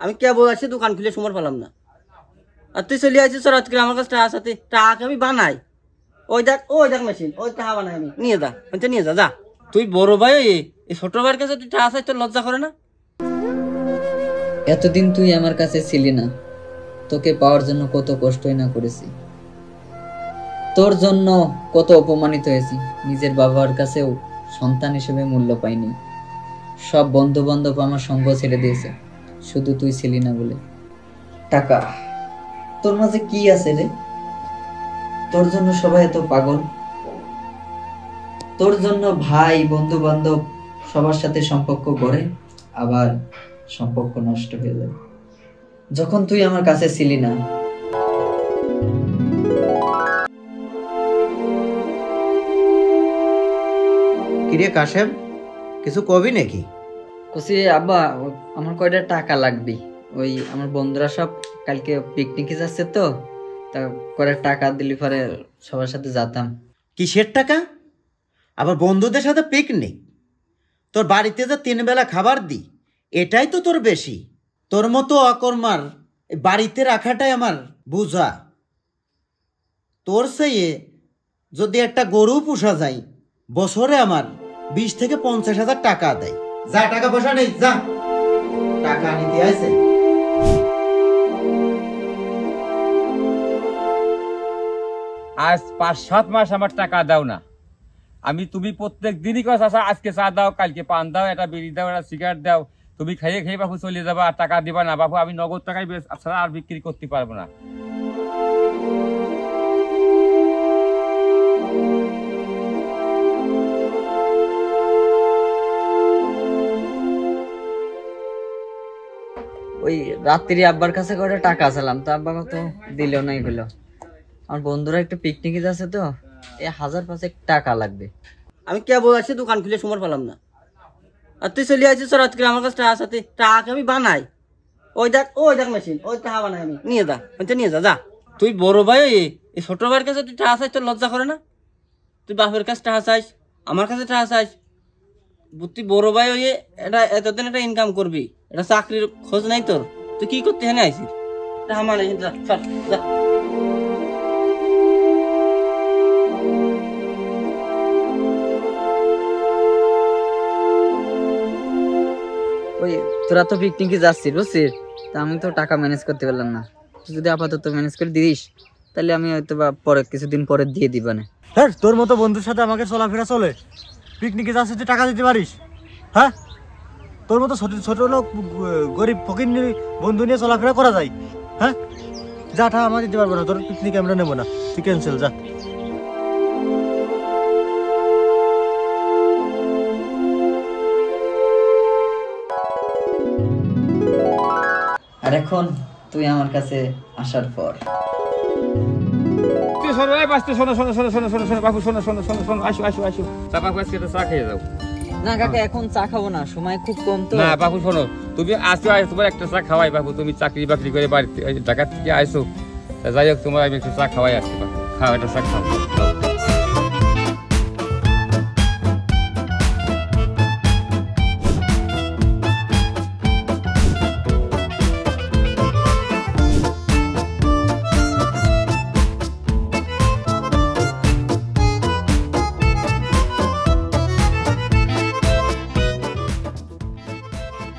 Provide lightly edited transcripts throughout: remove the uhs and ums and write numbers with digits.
আমি কেবল আসি দোকান খুলে সময় পেলাম না। আর তুই চলে আসিস রাত করে আমার কাছে টাকা সাথে টাকা আমি বানাই। ওই দেখ মেশিন, ওই টাকা বানাই আমি। নিয়ে যা বলছে, নিয়ে যা। তুই বড় ভাই এই ছোট ভাইয়ের কাছে তুই টাকা চাই, তোর লজ্জা করে না? এতদিন তুই আমার কাছে ছিলি না, তোকে পাওয়ার জন্য কত কষ্টই না করেছি, তোর জন্য কত অপমানিত হয়েছি। নিজের বাবার কাছেও সন্তান হিসেবে মূল্য পাইনি। সব বন্ধু বান্ধব আমার সঙ্গ ছেড়ে দিয়েছে, শুধু তুই ছিলি না বলে। টাকা, তোর মাঝে কি আছে রে? তোর জন্য সবাই এত পাগল, তোর জন্য ভাই বন্ধু বান্ধব সবার সাথে সম্পর্ক গড়ে, আবার সম্পর্ক নষ্ট হয়ে যায় যখন তুই আমার কাছে ছিলি না। কিরে কাশেম, কিছু কবি নাকি? কসি আব্বা, আমার কয়টা টাকা লাগবে। ওই আমার বন্ধুরা সব কালকে পিকনিকে যাচ্ছে তো, তা কয়টা টাকা দিলি পরে সবার সাথে যেতাম। কিসের টাকা? আবার বন্ধুদের সাথে পিকনিক? তোর বাড়িতে যে 3 বেলা খাবার দি, এটাই তো তোর বেশি। তোর মতো অকর্মার বাড়িতে রাখাটাই আমার বুঝা। তোর চেয়ে যদি একটা গরু পোষা যায়, বছরে আমার 20 থেকে 50,000 টাকা দেয়। যা, টাকা পয়সা নেই, যা। টাকা নিতে আছে। আজ 5-7 মাস আমার টাকা দাও না। তুমি প্রত্যেক দিনই কস আসা, আজকে চা দাও, কালকে পান দাও, একটা বিড়ি দাও, একটা সিগারেট দাও। তুমি খাইয়ে খেয়ে বাবু চলে যাবা, আর টাকা দিবা না। বাবু আমি নগদ টাকায় ছাড়া আর বিক্রি করতে পারবো না। ওই রাত্রি আব্বার কাছে কয়টা টাকা চালাম, তো আব্বা তো দিল না। এগুলো আমার বন্ধুরা একটু পিকনিকে যাচ্ছে তো, 1000-5 টাকা লাগবে। আমি কেবল আসি দোকান খুলে সময় পেলাম না। আর তুই চলে আসিস রাত করে আমার কাছে টাকা সাথে টাকা আমি বানাই। ওই দেখ মেশিন, ওই টাকা বানাই আমি। নিয়ে যা বলছে, নিয়ে যা। তুই বড় ভাই এই ছোট ভাইয়ের কাছে তুই টাকা চাইস, তোর লজ্জা করে না? তুই বাপের কাছে টাকা চাইস, আমার কাছে টাকা চাইস। তুই বড় ভাই এটা এতদিন একটা ইনকাম করবি, এটা চাকরির খোঁজ নাই তোর? তুই কি করতে হেনে আইসিস? টাকা মানে যা। ওই তোরা তো পিকনিকে যাচ্ছিস বুঝছিস, তা আমি তো টাকা ম্যানেজ করতে পারলাম না। তুই যদি আপাতত ম্যানেজ করে দিস, তাহলে আমি হয়তো বা পরে কিছুদিন পরে দিয়ে দিবা না। হ্যাঁ, তোর মতো বন্ধুর সাথে আমাকে চলাফেরা চলে? পিকনিকে যাচ্ছিস, তুই টাকা দিতে পারিস? হ্যাঁ, তোর মতো ছোট লোক গরিব ফকির বন্ধু নিয়ে চলাফেরা করা যায়? হ্যাঁ, যা, টাকা আমার দিতে পারবো না, তোর পিকনিকে আমরা নেবো না, তুই ক্যান্সেল, যা। আর এখন তুই আমার কাছে আসার পর বাবু শোনো, আসো চা, বাবু আজকে চা খেয়ে যাও। না কাকা, এখন চা খাবো না, সময় খুব কম তো। না বাবু শোনো, তুমি আসো, তোমার একটা চা খাওয়াই। বাবু তুমি চাকরি বাকরি করে বাড়িতে ঢাকা থেকে আসো, যাই হোক তোমার আমি একটু চা খাওয়াই আসছি। বাবু খাও, একটা চা খাও।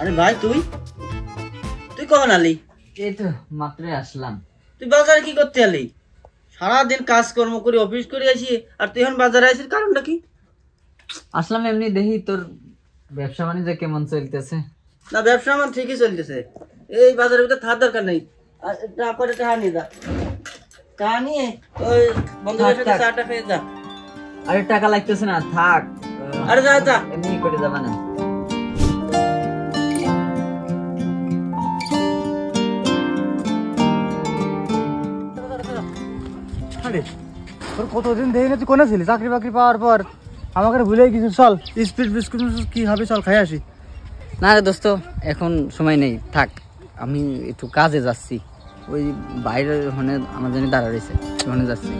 আরে ভাই, তুই কখন আলি? এই তো মাত্রই আসলাম। তুই বাজারে কি করতে আলি? সারাদিন কাজকর্ম করে অফিস করে আসি, আর তুই এখন বাজারে আসিস, কারণটা কি? আসলাম এমনি, দেখি তোর ব্যবসা বাণিজ্য কেমন চলতেছে। না, ব্যবসা আমার ঠিকই চলতেছে। এই বাজারের ভিতরে থাকার দরকার নেই। টাকা নিয়ে যা, টাকা নিয়ে ওই বন্ধুদের সাথে চাটা খেয়ে যা। আরে টাকা লাগতেছে না, থাক। আরে যা, এমনি করে যাবা না। তোর কতদিন দেখি না, তুই কোনে ছিলি? চাকরি বাকরি পাওয়ার পর আমাকে ভুলে গেছিস। চল, স্পিড বিস্কুট কি হবে, চল খাই আসি। না রে দোস্ত, এখন সময় নেই, থাক। আমি একটু কাজে যাচ্ছি, ওই বাইরের ওখানে আমার জন্য দাঁড়া রয়েছে, ওখানে যাচ্ছি।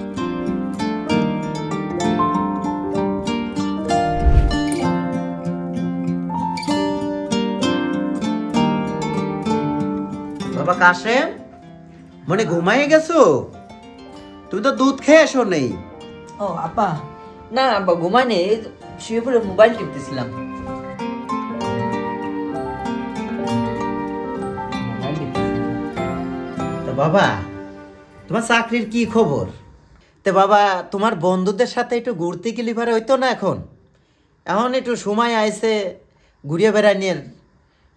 বাবা কাশেম, মানে ঘুমাইয়ে গেছো? তুমি তো দুধ খেয়ে এসো নেই। ও আব্বা, না আব্বা ঘুমাইনি, এই তো শুয়ে পড়ে মোবাইল টিপতেছিলাম। তো বাবা, তোমার চাকরির কি খবর? তে বাবা, তোমার বন্ধুদের সাথে একটু ঘুরতে গেলে পারে হইতো না? এখন একটু সময় আইছে ঘুরিয়ে বেড়ানিয়ে,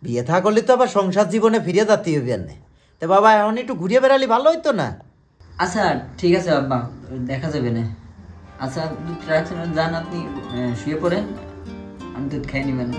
বিয়ে থা করলে তো আবার সংসার জীবনে ফিরে যেতে হবে না। তো বাবা, এখন একটু ঘুরিয়ে বেড়ালে ভালো হইতো না? আচ্ছা ঠিক আছে আব্বা, দেখা যাবে না। আচ্ছা দুধ রাখছেন, যান আপনি শুয়ে পড়েন, আমি দুধ খাই নিবেন।